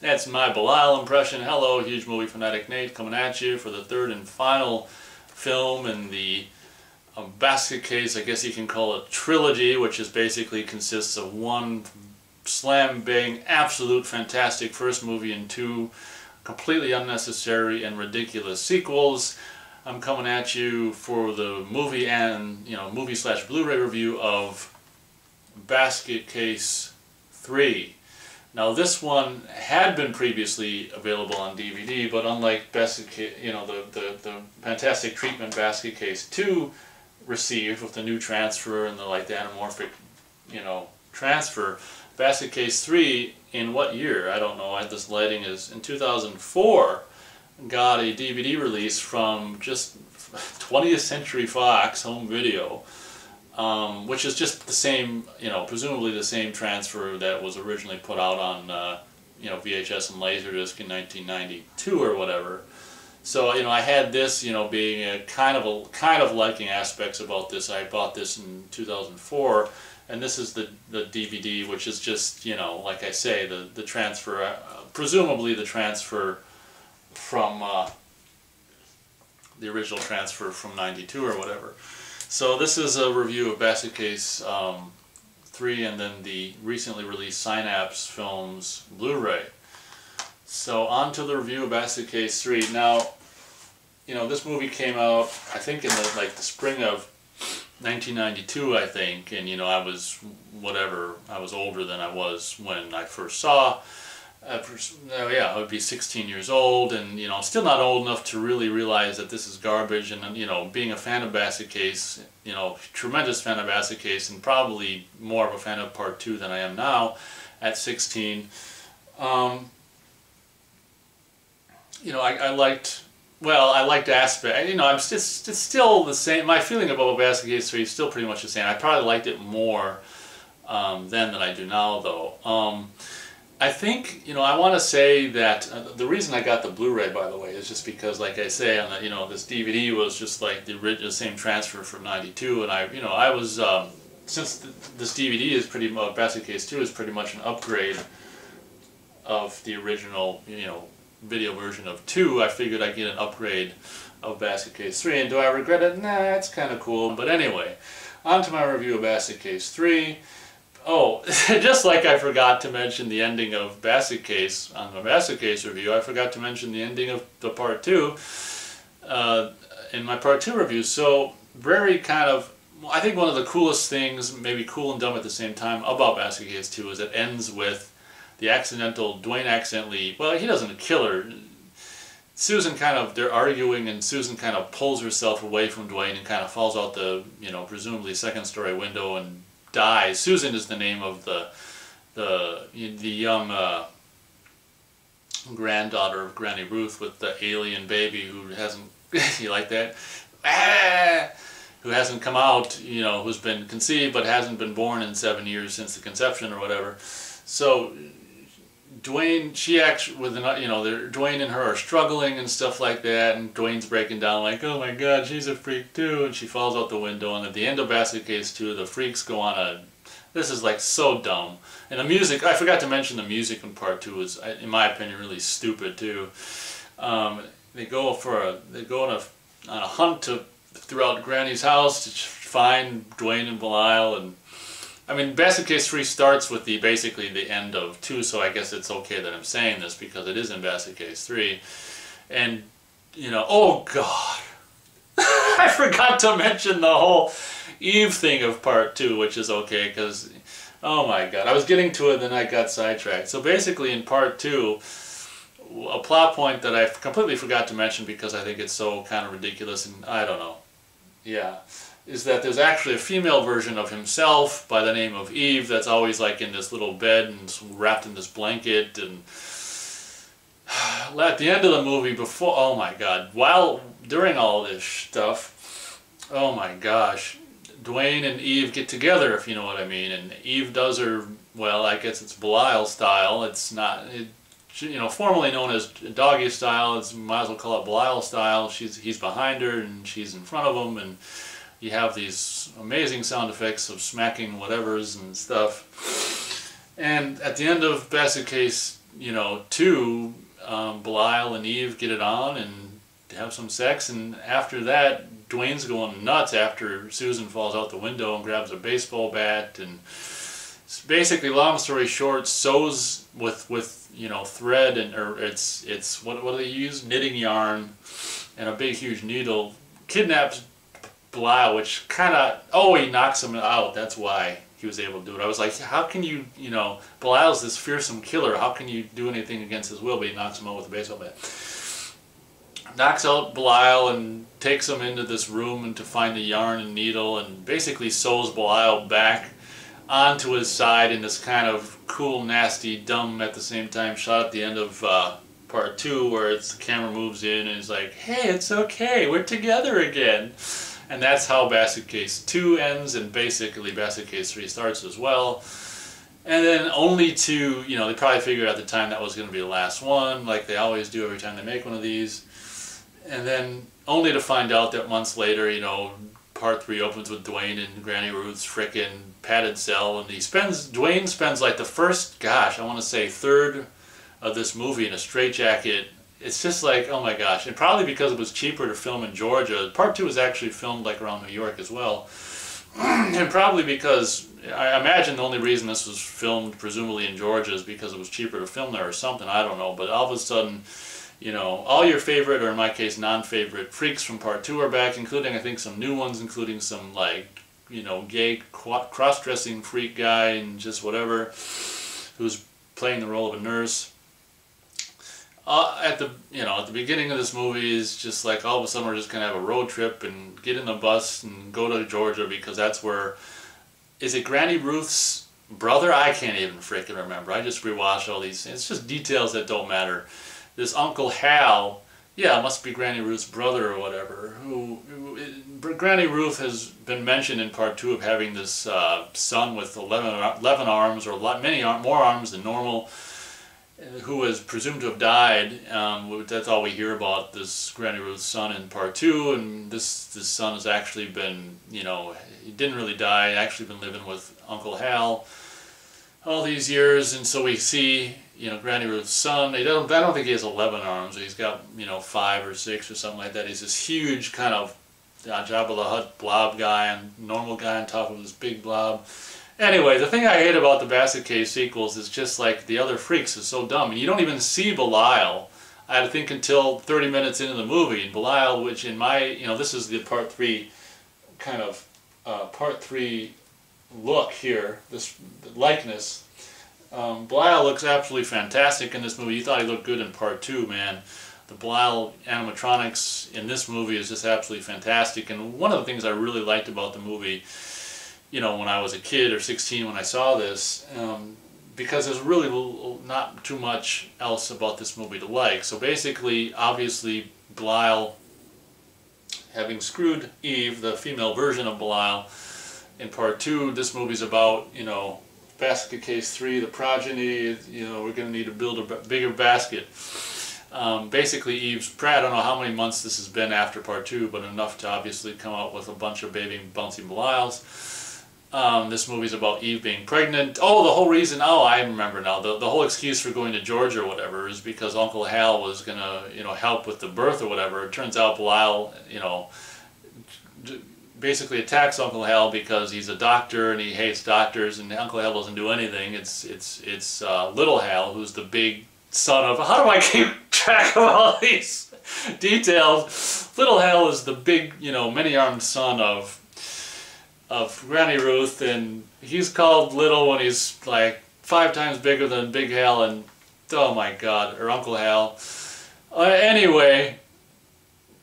That's my Belial impression. Hello, Huge Movie Fanatic Nate coming at you for the third and final film in the basket case, I guess you can call it trilogy, which is basically consists of one slam bang, absolute fantastic first movie and two completely unnecessary and ridiculous sequels. I'm coming at you for the movie and movie slash Blu-ray review of Basket Case 3. Now this one had been previously available on DVD, but unlike Basket Case, the fantastic treatment Basket Case 2 received with the new transfer and the anamorphic transfer, Basket Case 3 in what year? I don't know. This lighting is in 2004. Got a DVD release from just 20th Century Fox Home Video, which is just the same, presumably the same transfer that was originally put out on, VHS and Laserdisc in 1992 or whatever. So, I had this, being a kind of liking aspects about this. I bought this in 2004, and this is the DVD, which is just, like I say, the transfer, presumably the transfer from the original transfer from 92 or whatever. So this is a review of Basket Case 3 and then the recently released Synapse Films Blu-ray. So on to the review of Basket Case 3. Now, this movie came out, I think in the spring of 1992, I think, and I was older than I was when I first saw. I would be 16 years old, and still not old enough to really realize that this is garbage. And being a fan of Basket Case, tremendous fan of Basket Case, and probably more of a fan of Part 2 than I am now at 16. I liked aspect. It's still the same. My feeling about Basket Case 3 is still pretty much the same. I probably liked it more then than I do now, though. I think, I want to say that the reason I got the Blu-ray, by the way, is just because, like I say, on the, this DVD was just like the same transfer from '92, and I was, since this DVD is pretty much, Basket Case 2 is pretty much an upgrade of the original, video version of 2, I figured I'd get an upgrade of Basket Case 3, and do I regret it? Nah, it's kind of cool, but anyway, on to my review of Basket Case 3. Oh, just like I forgot to mention the ending of Basket Case on the Basket Case review, I forgot to mention the ending of the Part 2 in my Part 2 review. So, very I think one of the coolest things, maybe cool and dumb at the same time, about Basket Case 2 is it ends with the Dwayne accidentally, well, he doesn't kill her. Susan they're arguing, and Susan kind of pulls herself away from Dwayne and kind of falls out the, presumably second-story window and dies. Susan is the name of the young granddaughter of Granny Ruth with the alien baby who hasn't, you like that? Who hasn't come out, who's been conceived but hasn't been born in 7 years since the conception or whatever. So Dwayne, Dwayne and her are struggling and stuff like that, and Dwayne's breaking down like, oh my god, she's a freak too, and she falls out the window, and at the end of Basket Case 2, the freaks go on this is like so dumb. And the music, I forgot to mention the music in Part 2 is, in my opinion, really stupid too. They go on a hunt throughout Granny's house to find Dwayne and Belial, and Basket Case 3 starts with basically the end of 2, so I guess it's okay that I'm saying this because it is in Basket Case 3. And, oh god, I forgot to mention the whole Eve thing of Part 2, which is okay because, oh my god, I was getting to it and then I got sidetracked. So basically in Part 2, a plot point that I completely forgot to mention because I think it's so kind of ridiculous and I don't know, yeah, is that there's actually a female version of himself by the name of Eve that's always like in this little bed and wrapped in this blanket, and at the end of the movie, oh my god, during all this stuff, oh my gosh, Dwayne and Eve get together, if you know what I mean, and Eve does her, well, I guess it's Belial style, it's not, formerly known as doggy style, might as well call it Belial style. He's behind her and she's in front of him, and you have these amazing sound effects of smacking whatevers and stuff. And at the end of Basket Case, 2, Belial and Eve get it on and have some sex, and after that, Dwayne's going nuts after Susan falls out the window and grabs a baseball bat, and basically, long story short, sews with thread, and it's what do they use? Knitting yarn and a big huge needle. Kidnaps Belial, which kind of he knocks him out. That's why he was able to do it. I was like, how can you Belial's this fearsome killer. How can you do anything against his will? But he knocks him out with a baseball bat. Knocks out Belial and takes him into this room and to find the yarn and needle, and basically sews Belial back onto his side in this kind of cool, nasty, dumb at the same time shot at the end of part 2, where the camera moves in and it's like, hey, it's okay, we're together again. And that's how Basket Case 2 ends, and basically Basket Case 3 starts as well. And then only to, they probably figured at the time that was going to be the last one, like they always do every time they make one of these. And then only to find out that months later, part 3 opens with Dwayne in Granny Ruth's frickin' padded cell, and Dwayne spends like the first, I want to say third of this movie in a straitjacket. It's just like, oh my gosh, and probably because it was cheaper to film in Georgia. Part 2 was actually filmed like around New York as well. And probably because, I imagine the only reason this was filmed presumably in Georgia is because it was cheaper to film there or something, I don't know. But all of a sudden, all your favorite, or in my case, non-favorite freaks from part 2 are back, including, I think, some new ones, including some, gay cross-dressing freak guy and just whatever, who's playing the role of a nurse. At the beginning of this movie is just like, all of a sudden we're just going to have a road trip and get in the bus and go to Georgia, because that's where, is it Granny Ruth's brother? I can't even freaking remember. I just rewatched all these. It's just details that don't matter. This Uncle Hal, it must be Granny Ruth's brother or whatever, Granny Ruth has been mentioned in part 2 of having this son with 11 arms, or many more arms than normal, who is presumed to have died. That's all we hear about this Granny Ruth's son in part 2, and this son has actually been, he didn't really die, actually been living with Uncle Hal all these years, and so we see, Granny Ruth's son. I don't think he has 11 arms. He's got, 5 or 6 or something like that. He's this huge kind of Jabba the Hutt blob guy, and normal guy on top of this big blob. Anyway, the thing I hate about the Basket Case sequels is just like the other freaks is so dumb. And you don't even see Belial, I think, until 30 minutes into the movie. And Belial, which in my, this is the part 3 kind of, part 3 look here, this likeness. Belial looks absolutely fantastic in this movie. You thought he looked good in part 2, man. The Belial animatronics in this movie is just absolutely fantastic. And one of the things I really liked about the movie, when I was a kid or 16 when I saw this, because there's really not too much else about this movie to like. So basically, obviously, Belial, having screwed Eve, the female version of Belial, in part 2, this movie's about, Basket Case 3, the progeny, we're going to need to build a bigger basket. Basically, Eve's I don't know how many months this has been after part 2, but enough to obviously come out with a bunch of baby bouncy Belials. This movie's about Eve being pregnant. The whole reason, I remember now, the whole excuse for going to Georgia or whatever is because Uncle Hal was going to, help with the birth or whatever. It turns out Belial, basically attacks Uncle Hal because he's a doctor and he hates doctors, and Uncle Hal doesn't do anything. It's Little Hal, who's the big son of, how do I keep track of all these details? Little Hal is the big, many-armed son of Granny Ruth, and he's called Little when he's like 5 times bigger than Big Hal, and oh my God, or Uncle Hal. Anyway,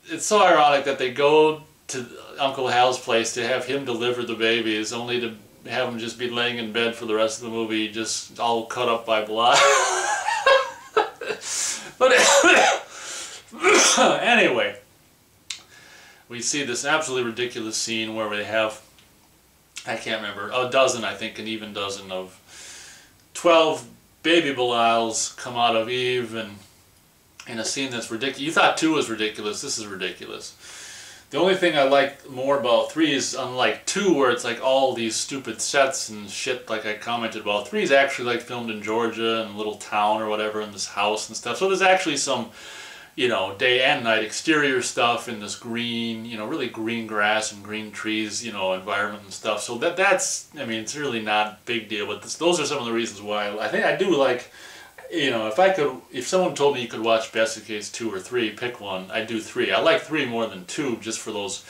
it's so ironic that they go to Uncle Hal's place to have him deliver the babies, only to have him just be laying in bed for the rest of the movie, just all cut up by blood. But anyway, we see this absolutely ridiculous scene where they have, I can't remember, a dozen, I think, an even dozen of 12 baby Belials come out of Eve, and in a scene that's ridiculous. You thought 2 was ridiculous. This is ridiculous. The only thing I like more about 3 is, unlike 2, where it's like all these stupid sets and shit like I commented about, 3 is actually like filmed in Georgia in a little town or whatever, in this house and stuff. So there's actually some, you know, day and night exterior stuff in this green, you know, really green grass and green trees, you know, environment and stuff. So that's, I mean, it's really not a big deal, but those are some of the reasons why I think I do like, you know, if someone told me you could watch Basket Case 2 or 3, pick one, I'd do 3. I like 3 more than 2 just for those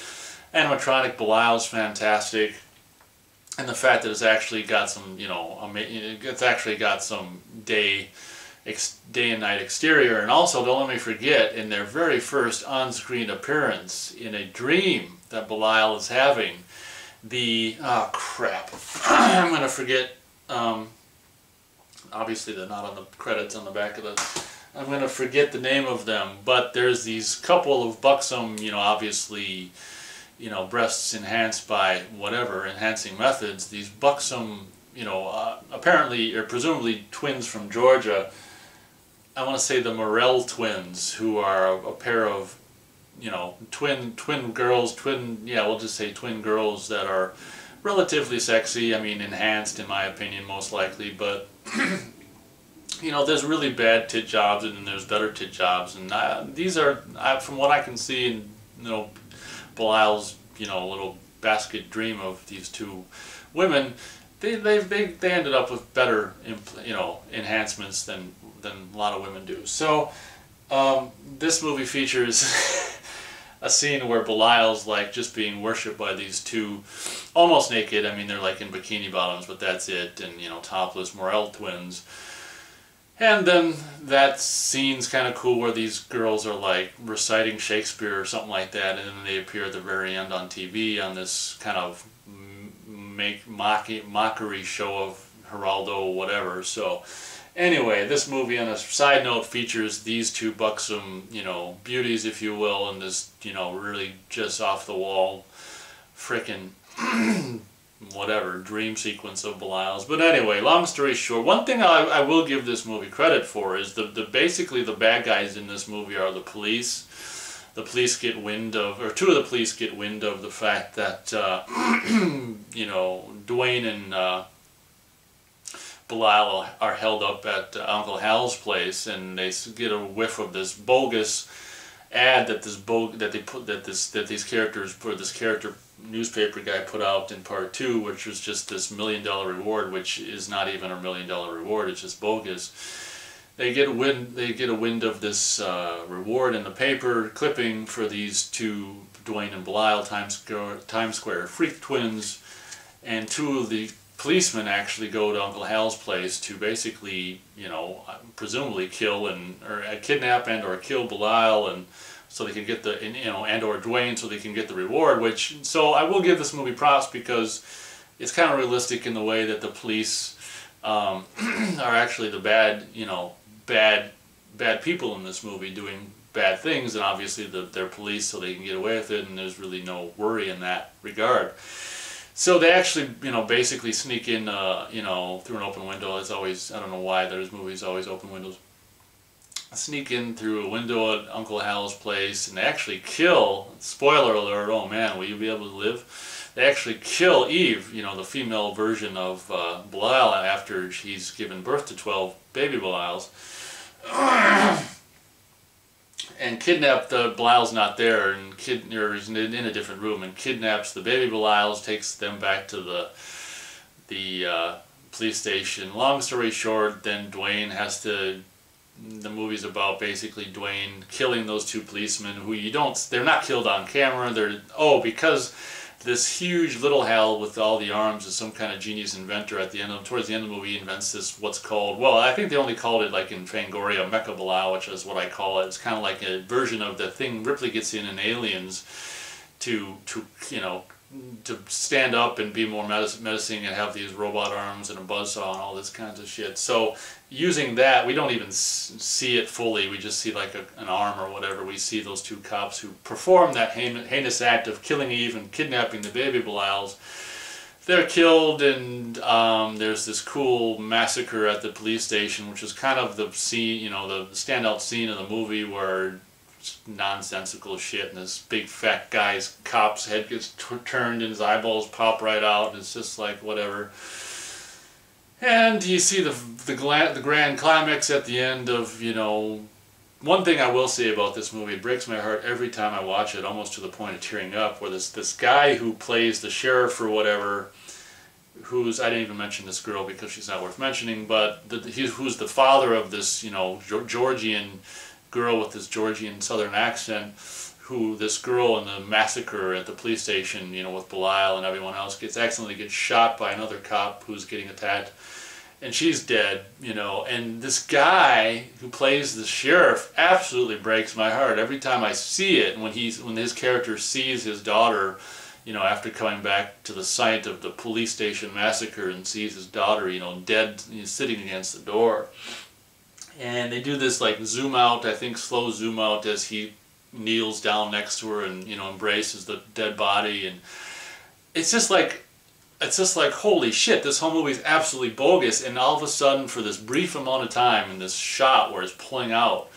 animatronic. Belial's fantastic. And the fact that it's actually got some, you know, it's actually got some day and night exterior. And also, don't let me forget, in their very first on-screen appearance, in a dream that Belial is having, oh crap, I'm going to forget, obviously they're not on the credits on the back of I'm going to forget the name of them, but there's these couple of buxom, you know, obviously, you know, breasts enhanced by whatever enhancing methods, these buxom, you know, apparently or presumably twins from Georgia. I want to say the Morell twins, who are a pair of, you know, twin girls, we'll just say twin girls that are relatively sexy. I mean, enhanced in my opinion, most likely, but you know, there's really bad tit jobs and then there's better tit jobs, and these are, from what I can see in, you know, Belial's, you know, little basket dream of these 2 women, they ended up with better, you know, enhancements than a lot of women do. So this movie features a scene where Belial's like just being worshipped by these 2 almost naked, I mean they're like in bikini bottoms, but that's it, and you know, topless Morell twins. And then that scene's kind of cool where these girls are like reciting Shakespeare or something like that, and then they appear at the very end on TV on this kind of mockery show of Geraldo whatever. So anyway, this movie, on a side note, features these 2 buxom, you know, beauties, if you will, and this, you know, really just off the wall frickin' whatever dream sequence of Belial's. But anyway, long story short, one thing I will give this movie credit for is basically the bad guys in this movie are the police. The police get wind of, or 2 of the police get wind of the fact that you know, Dwayne and Belial are held up at Uncle Hal's place, and they get a whiff of this bogus ad that these characters, or this character newspaper guy put out in part 2, which was just this $1 million reward, which is not even a $1 million reward. It's just bogus. They get a wind of this reward in the paper clipping for these 2 Dwayne and Belial Times Square freak twins, and 2 of the policemen actually go to Uncle Hal's place to basically, you know, presumably kidnap and/or kill Belial, and so they can get the, you know, and/or Dwayne, so they can get the reward. Which, so I will give this movie props because it's kind of realistic in the way that the police are actually the bad, you know, bad people in this movie doing bad things, and obviously they're police, so they can get away with it, and there's really no worry in that regard. So they actually, you know, basically sneak in, you know, through an open window. It's always, I don't know why there's movies always open windows. Sneak in through a window at Uncle Hal's place, and they actually kill, spoiler alert, oh man, will you be able to live? They actually kill Eve, you know, the female version of Belial, after she's given birth to 12 baby Belials. And kidnap Belial's not there, and he's in a different room, and kidnaps the baby Belials, takes them back to the police station. Long story short, then Dwayne has to, the movie's about basically Dwayne killing those 2 policemen who they're not killed on camera, because this huge little Hal with all the arms is some kind of genius inventor. Towards the end of the movie, he invents this, what's called, well, I think they only called it, like in Fangoria, Mecha Belial, which is what I call it. It's kind of like a version of the thing Ripley gets in Aliens to you know, to stand up and be more menacing and have these robot arms and a buzzsaw and all this kinds of shit. So using that, we don't even see it fully, we just see like an arm or whatever. We see those 2 cops who perform that heinous act of killing Eve and kidnapping the baby Belials. They're killed, and there's this cool massacre at the police station, which is kind of the scene, you know, the standout scene of the movie, where nonsensical shit, and this big fat guy's cop's head gets turned and his eyeballs pop right out, and it's just like whatever. And you see the grand climax at the end of, you know, one thing I will say about this movie, it breaks my heart every time I watch it, almost to the point of tearing up, where this guy who plays the sheriff or whatever, who's, I didn't even mention this girl because she's not worth mentioning, but who's the father of this, you know, Georgian girl with this Georgian southern accent, who this girl in the massacre at the police station, you know, with Belial and everyone else, accidentally gets shot by another cop who's getting attacked, and she's dead, you know. And this guy who plays the sheriff absolutely breaks my heart every time I see it. And when his character sees his daughter, you know, after coming back to the site of the police station massacre, and sees his daughter, you know, dead, sitting against the door. And they do this like zoom out, I think slow zoom out, as he kneels down next to her and, you know, embraces the dead body. And it's just like holy shit, this whole movie is absolutely bogus. And all of a sudden, for this brief amount of time in this shot where it's pulling out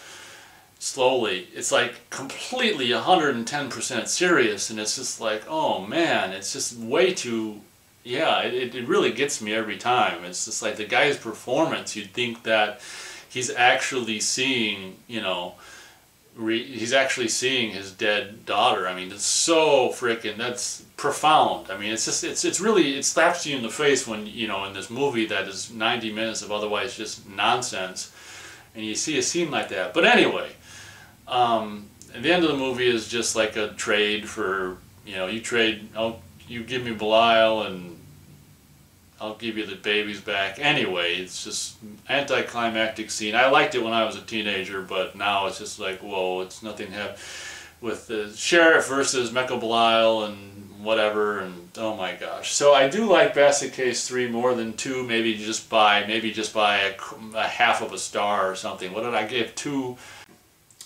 slowly, it's like completely 110% serious, and it's just like, oh man, it's just way too, yeah, it really gets me every time. It's just like the guy's performance, you'd think that he's actually seeing, you know, he's actually seeing his dead daughter. I mean, it's so freaking, that's profound. I mean, it's just, it's really, it slaps you in the face when, you know, in this movie that is 90 minutes of otherwise just nonsense, and you see a scene like that. But anyway, at the end of the movie is just like a trade for, you know, you give me Belial and I'll give you the babies back. Anyway, it's just anticlimactic scene. I liked it when I was a teenager, but now it's just like, whoa, it's nothing with the sheriff versus Mecha Belial and whatever, and oh my gosh. So I do like Basket Case 3 more than 2, maybe just by a half of a star or something. What did I give 2?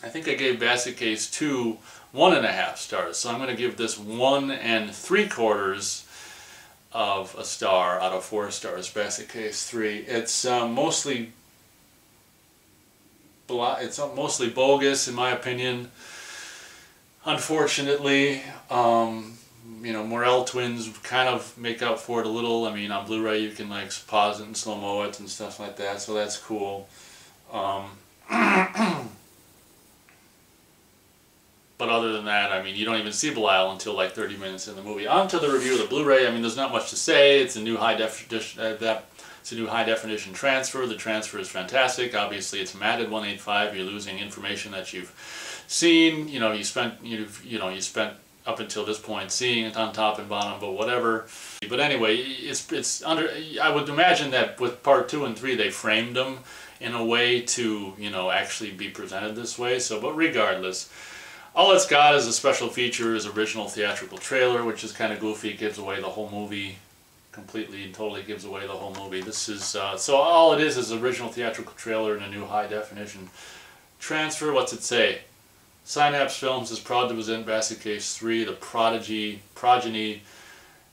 I think I gave Basket Case 2 1.5 stars. So I'm going to give this 1 3/4 of a star out of 4 stars. Basket Case 3. It's mostly bogus in my opinion. Unfortunately, you know, Morel twins kind of make up for it a little. I mean, on Blu-ray you can like pause it and slow-mo it and stuff like that, so that's cool. But other than that, I mean, you don't even see Belial until like 30 minutes in the movie. On to the review of the Blu-ray. I mean, there's not much to say. It's a new high definition transfer. The transfer is fantastic. Obviously, it's matted 185. You're losing information that you've seen. You know, you spent up until this point seeing it on top and bottom, but whatever. But anyway, it's under. I would imagine that with part 2 and 3, they framed them in a way to, you know, actually be presented this way. So, but regardless. All it's got as a special feature is original theatrical trailer, which is kind of goofy. It gives away the whole movie completely and totally gives away the whole movie. This is so all it is original theatrical trailer and a new high definition transfer. What's it say? Synapse Films is proud to present Basket Case 3, the progeny,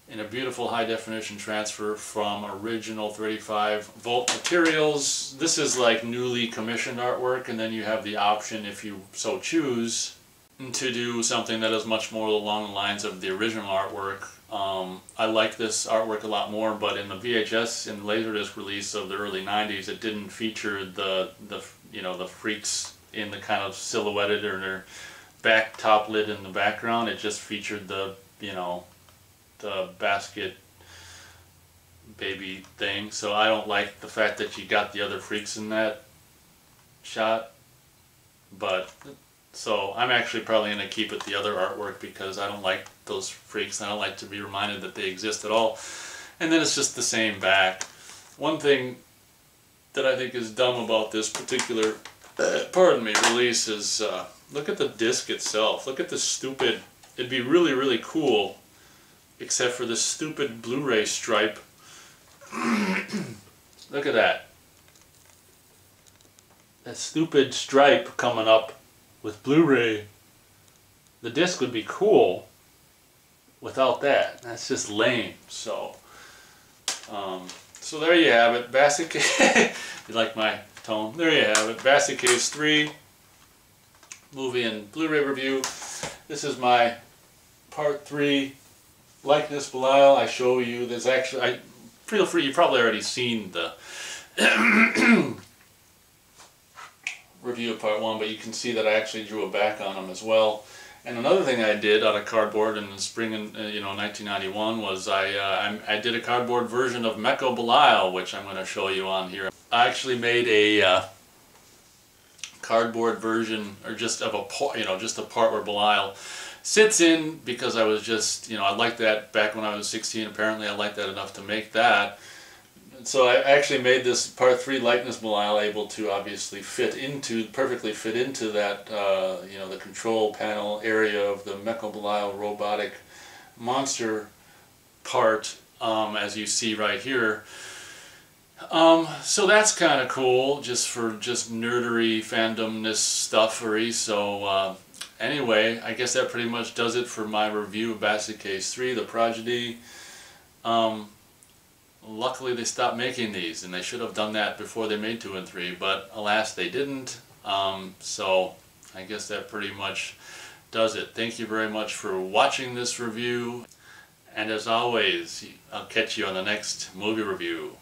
in a beautiful high definition transfer from original 35-volt materials. This is like newly commissioned artwork, and then you have the option, if you so choose, to do something that is much more along the lines of the original artwork. I like this artwork a lot more, but in the VHS and Laserdisc release of the early 90s, it didn't feature the freaks in the kind of silhouetted or their back top lid in the background. It just featured the, you know, the basket baby thing. So I don't like the fact that you got the other freaks in that shot, but so I'm actually probably going to keep it the other artwork because I don't like those freaks and I don't like to be reminded that they exist at all. And then it's just the same back. One thing that I think is dumb about this particular release is look at the disc itself. Look at this stupid, it'd be really, really cool except for this stupid Blu-ray stripe. Look at that. That stupid stripe coming up with Blu-ray. The disc would be cool without that. That's just lame. So so there you have it. Basket Case. You like my tone? There you have it. Basket Case 3. movie and Blu-ray review. This is my part 3 likeness Belial. I show you, there's actually, I feel free, you've probably already seen the review of part 1, but you can see that I actually drew a back on them as well. And another thing I did out of cardboard in the spring, 1991, was I did a cardboard version of Mecha Belial, which I'm going to show you on here. I actually made a cardboard version, or just of a just the part where Belial sits in, because I was just, I liked that back when I was 16. Apparently, I liked that enough to make that. So I actually made this part 3 likeness Belial able to obviously perfectly fit into that, the control panel area of the Mecha Belial robotic monster part, as you see right here. So that's kind of cool, just nerdery, fandomness stuffery. So anyway, I guess that pretty much does it for my review of Basket Case 3, The Prodigy. Luckily they stopped making these, and they should have done that before they made 2 and 3, but alas they didn't. So I guess that pretty much does it. Thank you very much for watching this review, and as always, I'll catch you on the next movie review.